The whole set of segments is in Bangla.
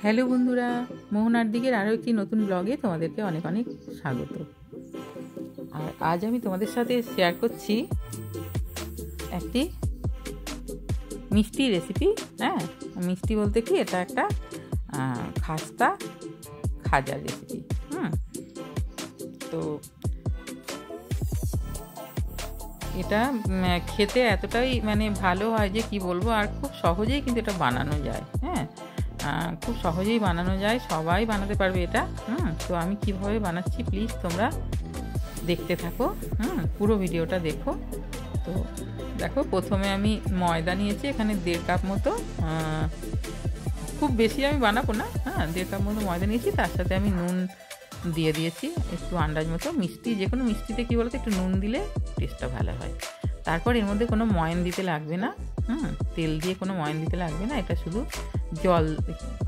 হ্যালো বন্ধুরা, মোহনার দিকের আরও একটি নতুন ব্লগে তোমাদেরকে অনেক অনেক স্বাগত। আর আজ আমি তোমাদের সাথে শেয়ার করছি একটি মিষ্টি রেসিপি। হ্যাঁ, মিষ্টি বলতে কি, এটা একটা খাস্তা খাজার রেসিপি। তো এটা খেতে এতটাই ভালো হয় যে কি বলবো, আর খুব সহজেই কিন্তু এটা বানানো যায়। হ্যাঁ, খুব সহজেই বানানো যায়, সবাই বানাতে পারবে এটা। তো আমি কিভাবে বানাচ্ছি প্লিজ তোমরা দেখতে থাকো। পুরো ভিডিওটা দেখো। তো দেখো, প্রথমে আমি ময়দা নিয়েছি এখানে 1.5 কাপ মতো। খুব বেশি আমি বানাবো না। 1.5 কাপ মতো ময়দা নিয়েছি, তার সাথে আমি নুন দিয়ে দিয়েছি একটু আন্দাজ মতো। মিষ্টি, যে কোনো মিষ্টিতে কী বলতো, একটু নুন দিলে টেস্টটা ভালো হয়। তারপর এর মধ্যে কোনো ময়ান দিতে লাগবে না। তেল দিয়ে কোনো ময়ান দিতে লাগবে না। এটা শুধু জল,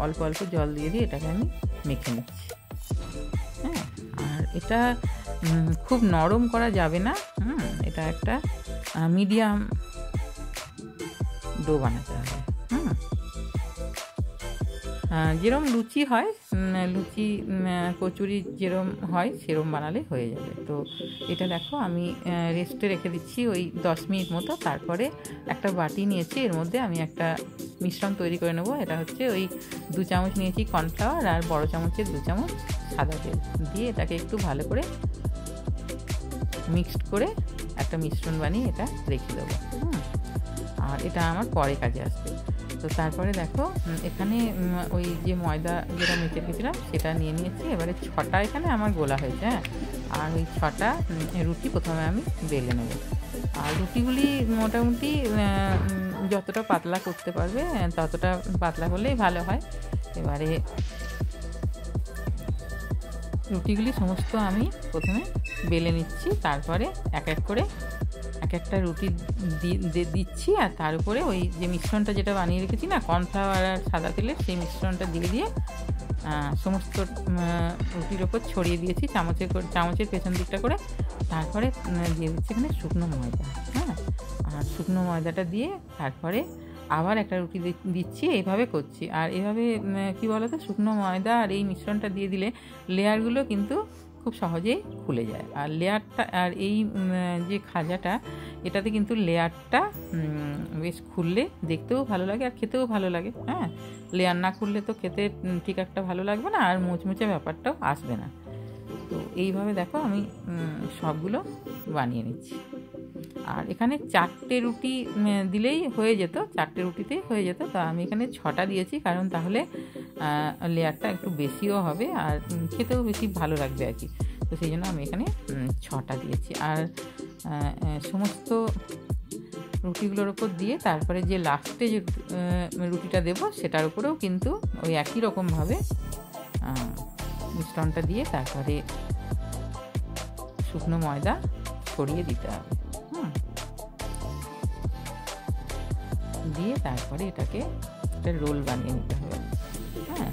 অল্প অল্প জল দিয়ে এটাকে আমি মেখে নিচ্ছি। আর এটা খুব নরম করা যাবে না। এটা একটা মিডিয়াম ডো বানাতে হবে। যেরকম লুচি হয়, লুচি কচুরি যেরম হয় সেরম বানালে হয়ে যাবে। তো এটা দেখো আমি রেস্টে রেখে দিচ্ছি ওই 10 মিনিট মতো। তারপরে একটা বাটি নিয়েছি, এর মধ্যে আমি একটা মিশ্রণ তৈরি করে নেবো। এটা হচ্ছে ওই 2 চামচ নিয়েছি কর্নফ্লাওয়ার, আর বড় চামচের 2 চামচ সাদা তেল দিয়ে এটাকে একটু ভালো করে মিক্সড করে একটা মিশ্রণ বানিয়ে এটা রেখে দেবো। আর এটা আমার পরে কাজে আসবে। তো তারপরে দেখো, এখানে ওই যে ময়দা যেটা মেখে রেখেছিলাম সেটা নিয়ে নিয়েছি। এবারে 6টা এখানে আমার গোলা হয়েছে। আর ওই 6টা রুটি প্রথমে আমি বেলে নেব। আর রুটিগুলি মোটামুটি যতটা পাতলা করতে পারবে ততটা পাতলা করলেই ভালো হয়। এবারে রুটিগুলি সমস্ত আমি প্রথমে বেলে নিচ্ছি, তারপরে এক একটা রুটি দিচ্ছি। আর তার উপরে ওই যে মিশ্রণটা যেটা বানিয়ে রেখেছি না, কর্নফ্লাওয়ার আর সাদা তেলের, সেই মিশ্রণটা দিয়ে সমস্ত রুটির ওপর ছড়িয়ে দিয়েছি চামচের পেছন দিকটা করে। তারপরে দিয়ে দিচ্ছি এখানে শুকনো ময়দা। আর শুকনো ময়দাটা দিয়ে তারপরে আবার একটা রুটি দিচ্ছি। এইভাবে করছি। আর এইভাবে কি বলতো, শুকনো ময়দা আর এই মিশ্রণটা দিয়ে দিলে লেয়ারগুলো কিন্তু খুব সহজেই খুলে যায়। আর লেয়ারটা, আর এই যে খাজাটা, এটাতে কিন্তু লেয়ারটা বেশ খুললে দেখতেও ভালো লাগে আর খেতেও ভালো লাগে। লেয়ার না খুললে তো খেতে ঠিক একটা ভালো লাগবে না, আর মুচমুচে ব্যাপারটাও আসবে না। তো এইভাবে দেখো আমি সবগুলো বানিয়ে নিচ্ছি। আর এখানে 4টে রুটি দিলেই হয়ে যেত, 4টে রুটিতেই হয়ে যেত। তা আমি এখানে 6টা দিয়েছি, কারণ তাহলে লেয়ারটা একটু বেশিও হবে আর খেতেও বেশি ভালো লাগবে আর কি। তো সেই জন্য আমি এখানে 6টা দিয়েছি। আর সমস্ত রুটিগুলোর ওপর দিয়ে তারপরে যে লাস্টে যে রুটিটা দেবো সেটার উপরেও কিন্তু ওই একই রকমভাবে মিশ্রণটা দিয়ে তারপরে শুকনো ময়দা ছড়িয়ে দিতে হবে। দিয়ে তারপরে এটাকে একটা রোল বানিয়ে নিতে হবে।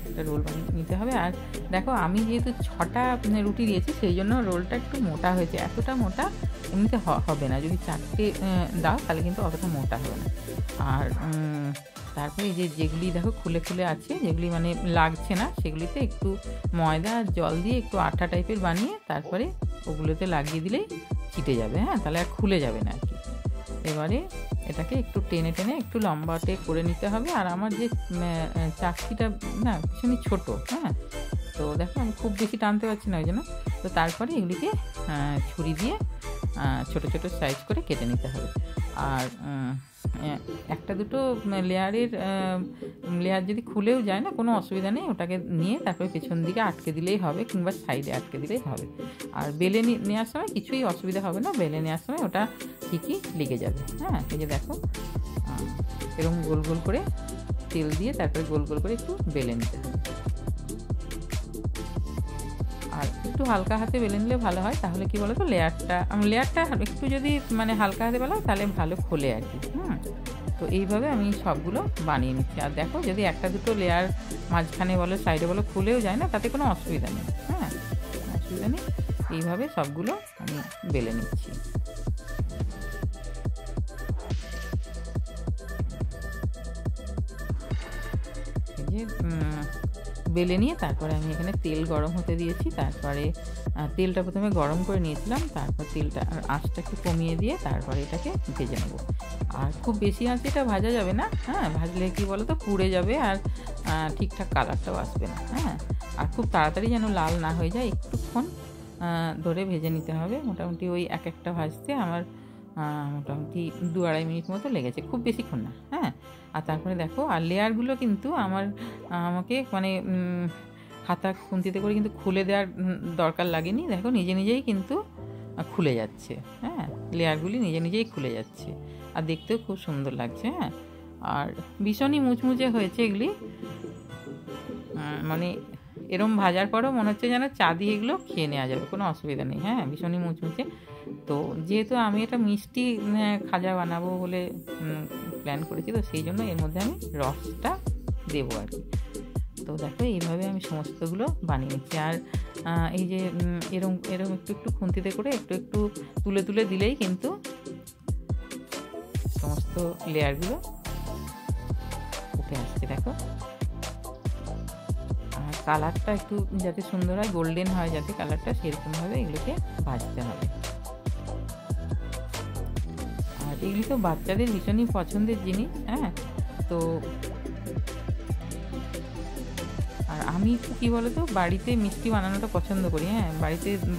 একটা রোল বানিয়ে নিতে হবে। আর দেখো, আমি যেহেতু 6টা রুটি দিয়েছি সেই জন্য রোলটা একটু মোটা হয়েছে। এতটা মোটা এমনিতে হবে না, যদি 4টে দাও তাহলে কিন্তু অতটা মোটা হবে না। আর তারপরে এই যেগুলি দেখো খুলে খুলে আছে, যেগুলি লাগছে না, সেগুলিতে একটু ময়দা আর জল দিয়ে একটু আঠা টাইপের বানিয়ে তারপরে ওগুলোতে লাগিয়ে দিলেই চিটে যাবে। তাহলে আর খুলে যাবে না আর কি। এবারে এটাকে একটু টেনে একটু লম্বাটে করে নিতে হবে। আর আমার যে চাকতিটা না ভীষণই ছোটো। তো দেখো আমি খুব বেশি টানতে পারছি না ওই জন্য। তো তারপরে এগুলিকে ছুরি দিয়ে ছোট ছোট সাইজ করে কেটে নিতে হবে। আর একটা দুটো লেয়ার যদি খুলেও যায় না, কোনো অসুবিধা নেই। ওটাকে নিয়ে তারপরে পেছন দিকে আটকে দিলেই হবে, কিংবা সাইডে আটকে দিলেই হবে। আর বেলে নেওয়ার সময় কিছুই অসুবিধা হবে না, বেলে নেওয়ার সময় ওটা ঠিকই লেগে যাবে। এই যে দেখো, এরকম গোল গোল করে তেল দিয়ে তারপরে গোল গোল করে একটু বেলে নিতে হবে। আর একটু হালকা হাতে বেলে নিলে ভালো হয়। তাহলে কি বলতো, লেয়ারটা একটু যদি হালকা হাতে বেলা হয় তাহলে ভালো খোলে আর কি। তো এইভাবে আমি সবগুলো বানিয়ে নিচ্ছি। আর দেখো, যদি একটা দুটো লেয়ার মাঝখানে বলো সাইডে বলো খুলেও যায় না, তাতে কোনো অসুবিধা নেই। অসুবিধা নেই। এইভাবে সবগুলো আমি বেলে নিচ্ছি। যে বেলে নিয়ে তারপরে আমি এখানে তেল গরম হতে দিয়েছি। তারপরে তেলটা প্রথমে গরম করে নিয়েছিলাম, তারপর তেলটা আঁচটা একটু কমিয়ে দিয়ে তারপরে এটাকে ভেজে নেব। আর খুব বেশি আঁচে এটা ভাজা যাবে না, হ্যাঁ, ভাজলে কী বলো তো পুড়ে যাবে আর ঠিকঠাক কালারটাও আসবে না, হ্যাঁ। আর খুব তাড়াতাড়ি যেন লাল না হয়ে যায়, একটুক্ষণ ধরে ভেজে নিতে হবে। মোটামুটি ওই এক একটা ভাজতে আমার মোটামুটি 2-2.5 মিনিট মতো লেগেছে, খুব বেশিক্ষণ না, হ্যাঁ। আর তারপরে দেখো, আর লেয়ারগুলো কিন্তু আমাকে মানে হাতা খুন্তিতে করে কিন্তু খুলে দেওয়ার দরকার লাগেনি। দেখো নিজে নিজেই কিন্তু খুলে যাচ্ছে, হ্যাঁ, লেয়ারগুলি নিজে নিজেই খুলে যাচ্ছে আর দেখতেও খুব সুন্দর লাগছে, হ্যাঁ। আর ভীষণই মুচমুচে হয়েছে এগুলি, মানে এরম ভাজার পরও মনে হচ্ছে যেন চা দিয়ে এগুলো খেয়ে নেওয়া যাবে, কোনো অসুবিধা নেই, হ্যাঁ, ভীষণই মুচমুচে। তো যেহেতু আমি এটা মিষ্টি খাজা বানাবো বলে প্ল্যান করেছি, তো সেই জন্য এর মধ্যে আমি রসটা দেবো আর কি। তো দেখো এইভাবে আমি সমস্তগুলো বানিয়ে নিচ্ছি। আর এই যে এরম একটু একটু খুন্তিতে করে একটু একটু তুলে তুলে দিলেই কিন্তু সমস্ত লেয়ারগুলো উঠে আসছে। দেখো, আর কালারটা একটু যাতে সুন্দর হয়, গোল্ডেন হয় যাতে কালারটা, সেরকমভাবে এগুলোকে ভাজতে হবে। আর এগুলি তো বাচ্চাদের ভীষণই পছন্দের জিনিস, হ্যাঁ। তো আর আমি কী বলো তো, বাড়িতে মিষ্টি বানানোটা পছন্দ করি, হ্যাঁ।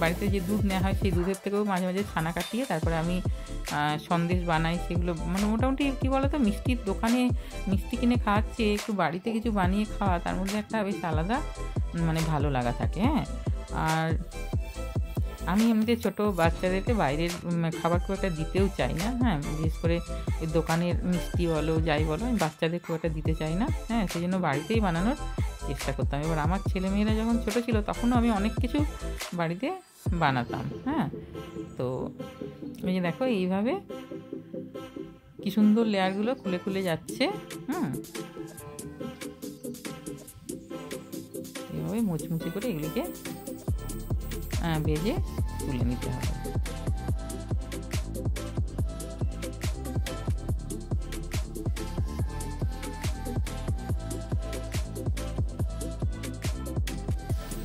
বাড়িতে যে দুধ নেওয়া হয় সেই দুধের থেকেও মাঝে মাঝে ছানা কাটিয়ে তারপরে আমি সন্দেশ বানাই, সেগুলো মানে মোটামুটি কী বলো তো, মিষ্টির দোকানে মিষ্টি কিনে খাওয়াচ্ছে, একটু বাড়িতে কিছু বানিয়ে খাওয়া, তার মধ্যে একটা বেশ আলাদা মানে ভালো লাগা থাকে, হ্যাঁ। আর আমি এমনিতে ছোটো বাচ্চাদেরকে বাইরের খাবার খুব একটা দিতেও চাই না, হ্যাঁ। বিশেষ করে এই দোকানের মিষ্টি বলো যাই বলো, আমি বাচ্চাদের খুব একটা দিতে চাই না, হ্যাঁ। সেই জন্য বাড়িতেই বানানোর চেষ্টা করতাম। এবার আমার ছেলেমেয়েরা যখন ছোটো ছিল তখনও আমি অনেক কিছু বাড়িতে বানাতাম, হ্যাঁ। তো এই যে দেখো এইভাবে কি সুন্দর লেয়ারগুলো খুলে খুলে যাচ্ছে, এইভাবে মুচমুচি করে এগুলিকে ভেজে তুলে নিতে হবে।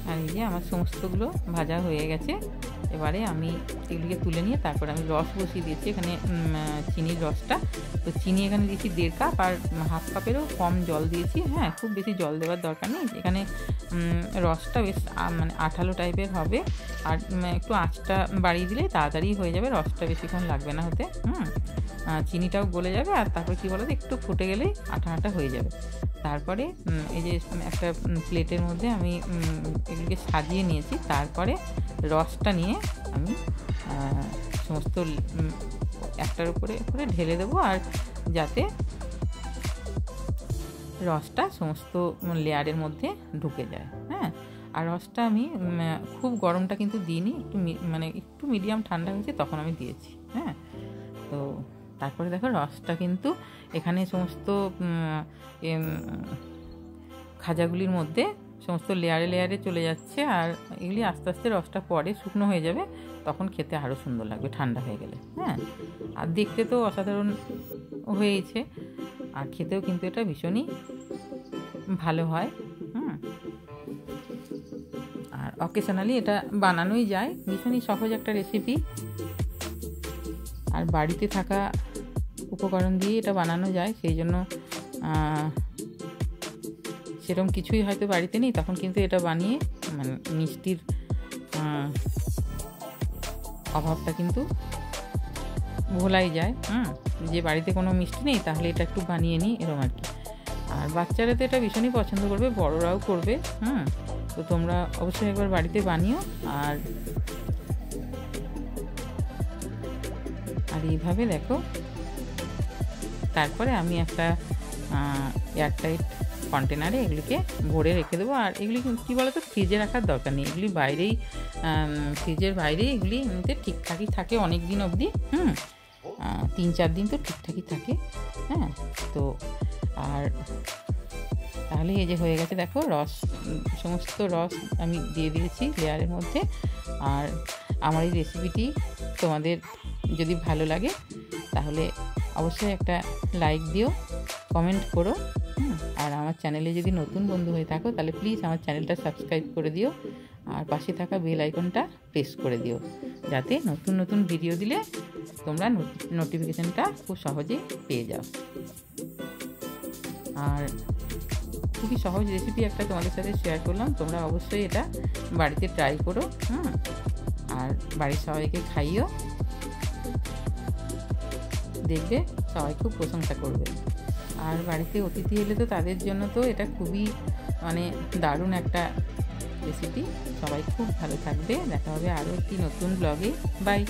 আর এই যে আমার সমস্তগুলো ভাজা হয়ে গেছে। এবারে আমি এগুলিকে তুলে নিয়ে তারপর আমি রস বসিয়ে দিয়েছি এখানে, চিনির রসটা। তো চিনি এখানে দিয়েছি 1.5 কাপ, আর 1/2 কাপেরও কম জল দিয়েছি, হ্যাঁ। খুব বেশি জল দেওয়ার দরকার নেই, এখানে রসটা বেশ মানে আঠালো টাইপের হবে। আর একটু আঁচটা বাড়িয়ে দিলেই তাড়াতাড়ি হয়ে যাবে, রসটা বেশিক্ষণ লাগবে না হতে, চিনিটাও গলে যাবে। আর তারপরে কী বলো তো, একটু ফুটে গেলেই আঠা আঠা হয়ে যাবে। তারপরে এই যে একটা প্লেটের মধ্যে আমি এগুলিকে সাজিয়ে নিয়েছি। তারপরে রসটা নিয়ে আমি সমস্ত একটার উপরে ঢেলে দেবো, আর যাতে রসটা সমস্ত লেয়ারের মধ্যে ঢুকে যায়, হ্যাঁ। আর রসটা আমি খুব গরমটা কিন্তু দিইনি, একটু মিডিয়াম ঠান্ডা হয়েছে তখন আমি দিয়েছি, হ্যাঁ। তো তারপরে দেখো রসটা কিন্তু এখানে সমস্ত খাজাগুলির মধ্যে সমস্ত লেয়ারে লেয়ারে চলে যাচ্ছে। আর এগুলি আস্তে আস্তে রসটা পরে শুকনো হয়ে যাবে, তখন খেতে আরও সুন্দর লাগবে ঠান্ডা হয়ে গেলে, হ্যাঁ। আর দেখতে তো অসাধারণ হয়েছে, আর খেতেও কিন্তু এটা ভীষণই ভালো হয়, আর অকেশনালি এটা বানানোই যায়, ভীষণই সহজ একটা রেসিপি। আর বাড়িতে থাকা উপকরণ দিয়ে এটা বানানো যায়, সেই জন্য সেরকম কিছুই হয়তো বাড়িতে নেই, তখন কিন্তু এটা বানিয়ে মানে মিষ্টির অভাবটা কিন্তু ভোলাই যায়, যে বাড়িতে কোনো মিষ্টি নেই তাহলে এটা একটু বানিয়ে নিই, এরকম আর কি। আর বাচ্চারা তো এটা ভীষণই পছন্দ করবে, বড়রাও করবে, তো তোমরা অবশ্যই একবার বাড়িতে বানিও। আর এইভাবে দেখো, তারপরে আমি একটা এয়ারটাইট কন্টেনারে এগুলিকে ভরে রেখে দেবো। আর এগুলি কী বলো তো, ফ্রিজে রাখার দরকার নেই, এগুলি বাইরেই, ফ্রিজের বাইরেই এগুলি এমনিতে ঠিকঠাকই থাকে অনেক দিন অবধি, 3-4 দিন তো ঠিকঠাকই থাকে, হ্যাঁ। তো আর তাহলে এই যে হয়ে গেছে দেখো, সমস্ত রস আমি দিয়ে দিয়েছি লেয়ারের মধ্যে। আর আমার এই রেসিপিটি তোমাদের যদি ভালো লাগে তাহলে অবশ্যই একটা লাইক দিও, কমেন্ট করো, আর আমার চ্যানেলে যদি নতুন বন্ধু হয়ে থাকো তাহলে প্লিজ আমার চ্যানেলটা সাবস্ক্রাইব করে দিও, আর পাশে থাকা বেল আইকনটা প্রেস করে দিও, যাতে নতুন নতুন ভিডিও দিলে তোমরা নোটিফিকেশানটা খুব সহজেই পেয়ে যাও। আর খুবই সহজ রেসিপি একটা তোমাদের সাথে শেয়ার করলাম, তোমরা অবশ্যই এটা বাড়িতে ট্রাই করো। আর বাড়ির সবাইকে খাইও, দেখবে সবাই খুব প্রশংসা করবে। আর বাড়িতে অতিথি এলে তো তাদের জন্য তো এটা খুবই দারুণ একটা রেসিপি। সবাই খুব ভালো থাকবে, দেখা হবে আরও একটি নতুন ব্লগে। বাই।